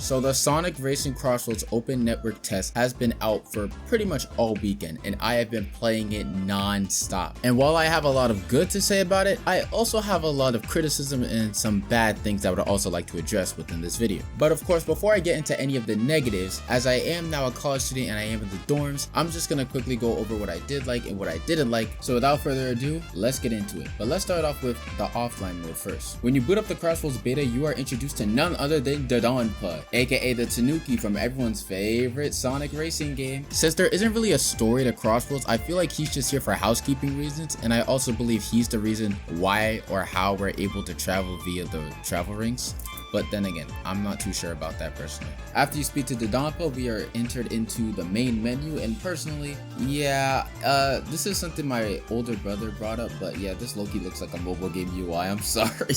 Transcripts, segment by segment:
So the Sonic Racing Crossworlds open network test has been out for pretty much all weekend, and I have been playing it non-stop. And while I have a lot of good to say about it, I also have a lot of criticism and some bad things I would also like to address within this video. But of course, before I get into any of the negatives, as I am now a college student and I am in the dorms, I'm just gonna quickly go over what I did like and what I didn't like. So without further ado, let's get into it. But let's start off with the offline mode first. When you boot up the CrossWorlds beta, you are introduced to none other than Dodonpa, aka the Tanuki from everyone's favorite Sonic racing game. Since there isn't really a story to CrossWorlds, I feel like he's just here for housekeeping reasons, and I also believe he's the reason why or how we're able to travel via the travel rings. But then again, I'm not too sure about that personally. After you speak to Dodonpa, we are entered into the main menu, and personally, yeah, this is something my older brother brought up, but yeah, this low-key looks like a mobile game UI, I'm sorry.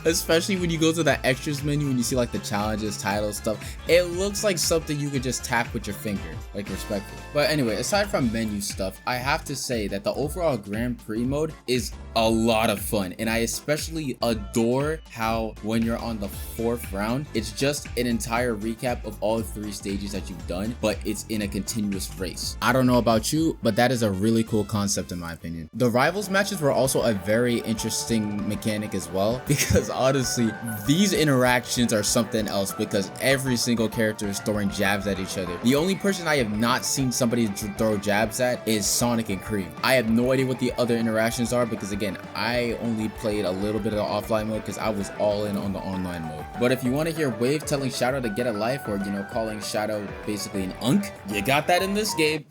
Especially when you go to that extras menu and you see like the challenges, titles, stuff, it looks like something you could just tap with your finger, like respectfully. But anyway, aside from menu stuff, I have to say that the overall Grand Prix mode is a lot of fun, and I especially adore how when you're on the 4th round, it's just an entire recap of all 3 stages that you've done, but it's in a continuous race. I don't know about you, but that is a really cool concept in my opinion. The rivals matches were also a very interesting mechanic as well, because honestly, these interactions are something else, because every single character is throwing jabs at each other. The only person I have not seen somebody throw jabs at is Sonic and Cream. I have no idea what the other interactions are, because again, I only played a little bit of the offline mode because I was all in on the online mode. But if you want to hear Wave telling Shadow to get a life, or you know, calling Shadow basically an unk, you got that in this game.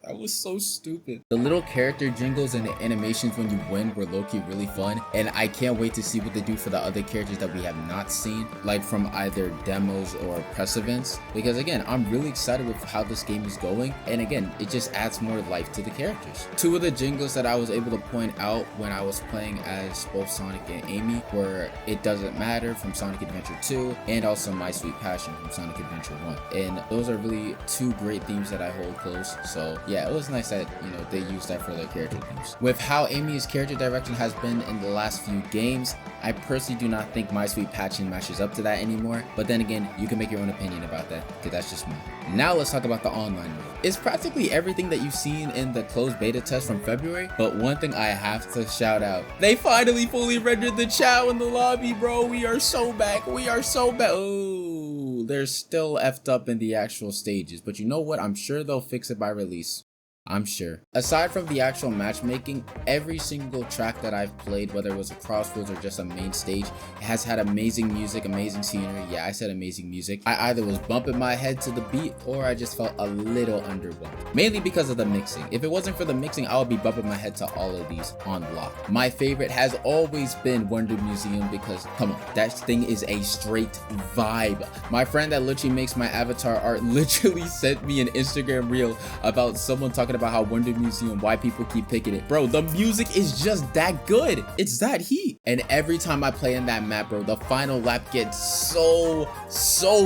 That was so stupid. The little character jingles and the animations when you win were low-key really fun, and I can't wait to see what they do for the other characters that we have not seen, like from either demos or press events, because again, I'm really excited with how this game is going, and again, it just adds more life to the characters. 2 of the jingles that I was able to point out when I was playing as both Sonic and Amy were It Doesn't Matter from Sonic Adventure 2, and also My Sweet Passion from Sonic Adventure 1, and those are really 2 great themes that I hold close. So yeah, it was nice that, you know, they used that for their character themes. With how Amy's character direction has been in the last few games, I personally do not think My Sweet Passion matches up to that anymore, but then again, you can make your own opinion about that, because that's just me. Now let's talk about the online mode. It's practically everything that you've seen in the closed beta test from February, but one thing I have to shout out, they finally fully rendered the Chow in the lobby, bro. We are so back. We are so back. Oh, they're still effed up in the actual stages, but you know what? I'm sure they'll fix it by release. I'm sure. Aside from the actual matchmaking, every single track that I've played, whether it was a CrossWorlds or just a main stage, has had amazing music, amazing scenery. Yeah, I said amazing music. I either was bumping my head to the beat, or I just felt a little underwhelmed. Mainly because of the mixing. If it wasn't for the mixing, I would be bumping my head to all of these on block. My favorite has always been Wonder Museum, because, come on, that thing is a straight vibe. My friend that literally makes my avatar art literally sent me an Instagram reel about someone talking about how Wonder Museum, why people keep picking it. Bro, the music is just that good. It's that heat. And every time I play in that map, bro, the final lap gets so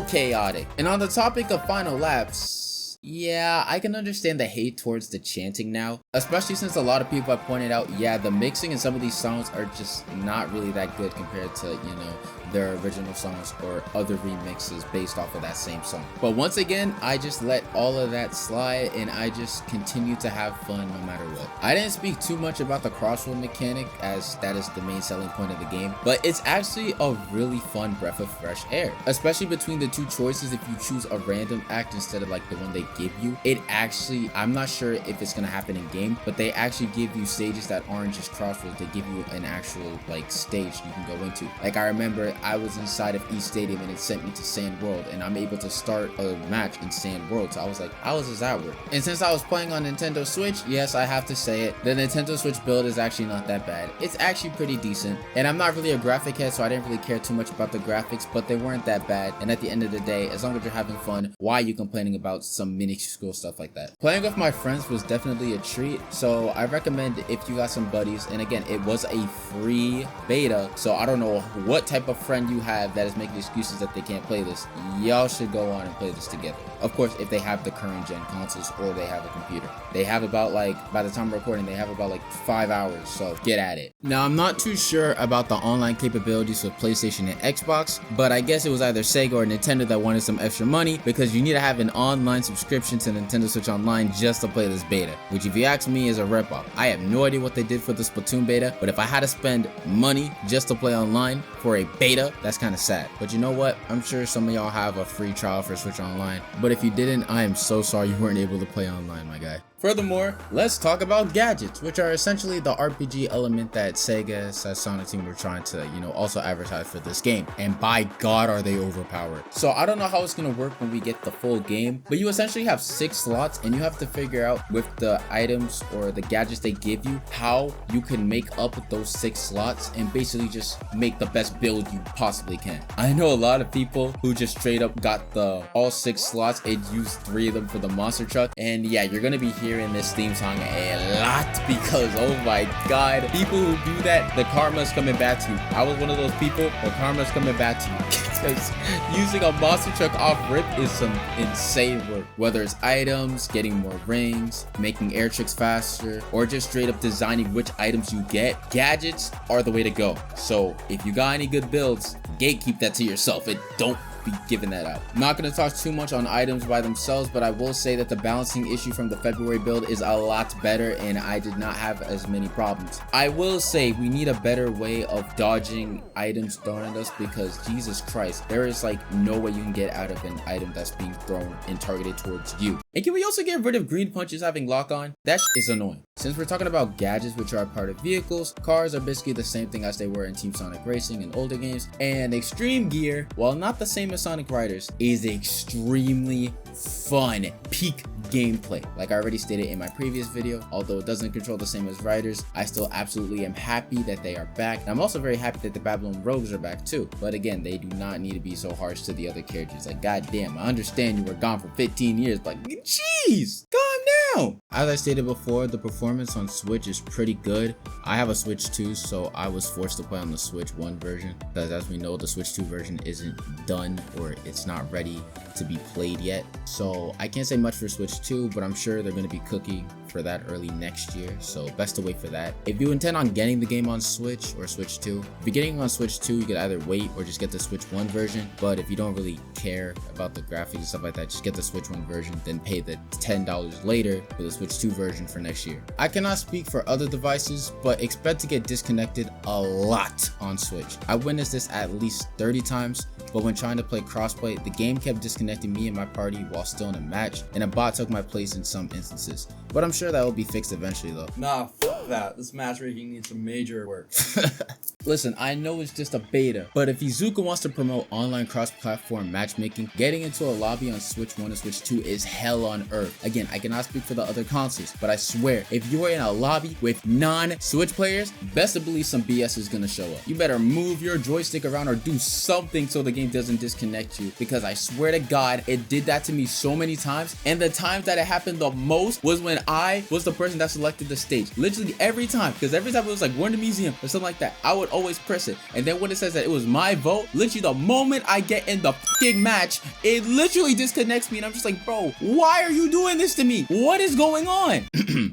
chaotic. And on the topic of final laps, yeah, I can understand the hate towards the chanting now, especially since a lot of people have pointed out, yeah, the mixing in some of these songs are just not really that good compared to, you know, their original songs or other remixes based off of that same song. But once again, I just let all of that slide, and I just continue to have fun no matter what. I didn't speak too much about the crossword mechanic, as that is the main selling point of the game, but it's actually a really fun breath of fresh air, especially between the 2 choices. If you choose a random act instead of like the one they give you, it actually, I'm not sure if it's gonna happen in game, but they actually give you stages that aren't just crosswords. They give you an actual like stage you can go into. Like, I remember I was inside of East Stadium and it sent me to Sand World, and I'm able to start a match in Sand World. So I was like, how does that work? And since I was playing on Nintendo Switch, yes, I have to say it, the Nintendo Switch build is actually not that bad. It's actually pretty decent, and I'm not really a graphic head, so I didn't really care too much about the graphics, but they weren't that bad. And at the end of the day, as long as you're having fun, why are you complaining about some minuscule stuff like that? Playing with my friends was definitely a treat, so I recommend if you got some buddies. And again, it was a free beta, so I don't know what type of friend you have that is making excuses that they can't play this, y'all should go on and play this together. Of course, if they have the current gen consoles or they have a computer. They have about like, by the time I'm recording, they have about like 5 hours, so get at it. Now, I'm not too sure about the online capabilities with PlayStation and Xbox, but I guess it was either Sega or Nintendo that wanted some extra money, because you need to have an online subscription to Nintendo Switch Online just to play this beta, which if you ask me is a ripoff. I have no idea what they did for the Splatoon beta, but if I had to spend money just to play online for a beta, that's kind of sad. But you know what? I'm sure some of y'all have a free trial for Switch Online, but if you didn't, I am so sorry you weren't able to play online, my guy. Furthermore, let's talk about gadgets, which are essentially the RPG element that Sega / Sonic Team were trying to, also advertise for this game. And by God, are they overpowered. So I don't know how it's going to work when we get the full game, but you essentially have 6 slots and you have to figure out with the items or the gadgets they give you, how you can make up with those 6 slots and basically just make the best build you possibly can. I know a lot of people who just straight up got all 6 slots and used 3 of them for the monster truck. And yeah, you're going to be hearing this theme song a lot because, oh my God, people who do that, the karma's coming back to you. I was one of those people, the karma's coming back to you. Because using a monster truck off rip is some insane work. Whether it's items, getting more rings, making air tricks faster, or just straight up designing which items you get, gadgets are the way to go. So if you got any good builds, gatekeep that to yourself and don't be giving that out. I'm not going to talk too much on items by themselves, but I will say that the balancing issue from the February build is a lot better and I did not have as many problems. I will say we need a better way of dodging items thrown at us, because Jesus Christ, there is like no way you can get out of an item that's being thrown and targeted towards you. And can we also get rid of green punches having lock on? That is annoying. Since we're talking about gadgets, which are a part of vehicles, cars are basically the same thing as they were in Team Sonic Racing and older games, and Extreme Gear, while not the same as Sonic Riders, is extremely fun peak gameplay. Like I already stated in my previous video, although it doesn't control the same as Riders, I still absolutely am happy that they are back. And I'm also very happy that the Babylon Rogues are back too, but again, they do not need to be so harsh to the other characters. Like, goddamn, I understand you were gone for 15 years, but jeez, calm down. As I stated before, the performance on Switch is pretty good. I have a Switch 2, so I was forced to play on the Switch 1 version, because as we know, the Switch 2 version isn't done, or it's not ready to be played yet. So I can't say much for Switch 2, but I'm sure they're going to be cooking for that early next year, so best to wait for that. If you intend on getting the game on Switch or Switch 2, if you're getting on Switch 2, you could either wait or just get the Switch 1 version, but if you don't really care about the graphics and stuff like that, just get the Switch 1 version, then pay the $10 later for the Switch 2 version for next year. I cannot speak for other devices, but expect to get disconnected a lot on Switch. I witnessed this at least 30 times, but when trying to play crossplay, the game kept disconnecting me and my party while still in a match, and a bot took my place in some instances. But I'm sure that will be fixed eventually though. Nah, fuck that. This matchmaking needs some major work. Listen, I know it's just a beta, but if Izuka wants to promote online cross-platform matchmaking, getting into a lobby on Switch 1 and Switch 2 is hell on earth. Again, I cannot speak for the other consoles, but I swear, if you are in a lobby with non-Switch players, best to believe some BS is gonna show up. You better move your joystick around or do something so the game doesn't disconnect you, because I swear to God, it did that to me so many times, and the times that it happened the most was when I was the person that selected the stage. Literally every time, because every time it was like, we're in the museum or something like that, I would always press it, and then when it says that it was my vote, literally the moment I get in the fucking match, it literally disconnects me, and I'm just like, bro, why are you doing this to me? What is going on?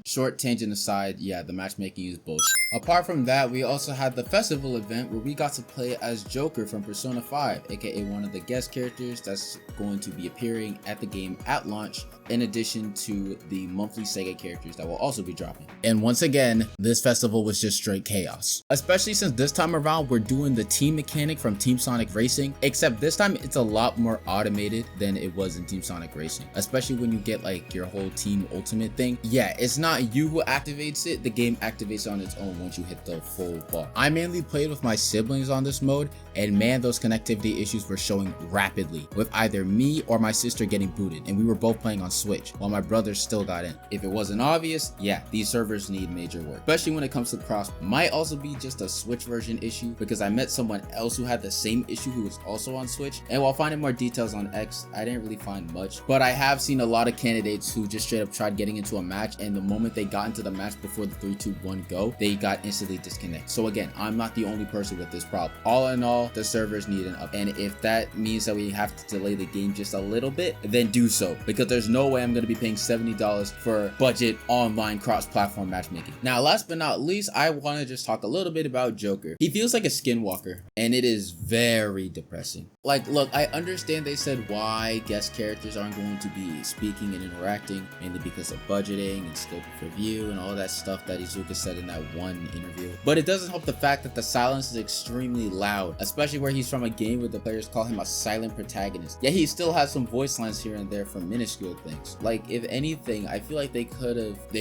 Short tangent aside, yeah, the matchmaking is bullshit. Apart from that, we also had the festival event where we got to play as Joker from Persona 5, aka one of the guest characters that's going to be appearing at the game at launch, in addition to the monthly Sega characters that will also be dropping. And once again, this festival was just straight chaos. Especially since this time around, we're doing the team mechanic from Team Sonic Racing, except this time it's a lot more automated than it was in Team Sonic Racing. Especially when you get like your whole team ultimate thing. Yeah, it's not you who activates it, the game activates on its own once you hit the full bar. I mainly played with my siblings on this mode, and man, those connectivity issues were showing rapidly, with either me or my sister getting booted, and we were both playing on Switch, while my brother still got in. If it wasn't obvious, yeah, these servers need major work, especially when it comes to cross. Might also be just a Switch version issue, because I met someone else who had the same issue who was also on Switch, and while finding more details on X, I didn't really find much, but I have seen a lot of candidates who just straight up tried getting into a match, and the moment they got into the match before the 3, 2, 1 go, they got instantly disconnected. So again, I'm not the only person with this problem. All in all, the servers need an up, and if that means that we have to delay the game just a little bit, then do so, because there's no way I'm going to be paying $70 for budget online cross-platform matchmaking. Now, last but not least, I want to just talk a little bit about Joker. He feels like a skinwalker, and it is very depressing. Like, look, I understand they said why guest characters aren't going to be speaking and interacting, mainly because of budgeting and scope of review and all that stuff that Izuka said in that one interview. But it doesn't help the fact that the silence is extremely loud, especially where he's from a game where the players call him a silent protagonist. Yet he still has some voice lines here and there for minuscule things. Like, if anything, I feel like they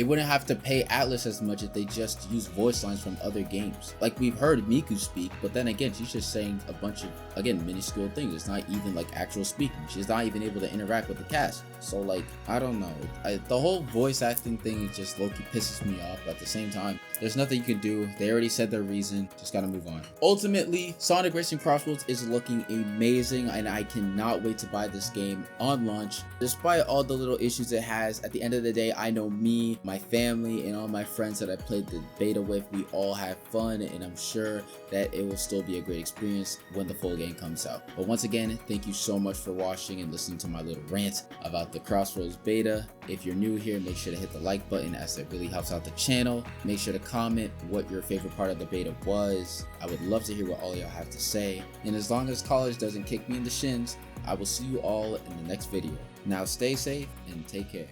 wouldn't have to pay Atlas as much if they just use voice lines from other games. Like, we've heard Miku speak, but then again, she's just saying a bunch of, again, minuscule things. It's not even like actual speaking. She's not even able to interact with the cast. So like, I don't know. The whole voice acting thing just low-key pisses me off, but at the same time, there's nothing you can do. They already said their reason, just gotta move on. Ultimately, Sonic Racing Crossworlds is looking amazing, and I cannot wait to buy this game on launch. Despite all the little issues it has, at the end of the day, I know me, my family, and all my friends that I played the beta with, we all have fun, and I'm sure that it will still be a great experience when the full game comes out. But once again, thank you so much for watching and listening to my little rant about the CrossWorlds beta. If you're new here, make sure to hit the like button, as it really helps out the channel. Make sure to comment what your favorite part of the beta was. I would love to hear what all y'all have to say. And as long as college doesn't kick me in the shins, I will see you all in the next video. Now stay safe and take care.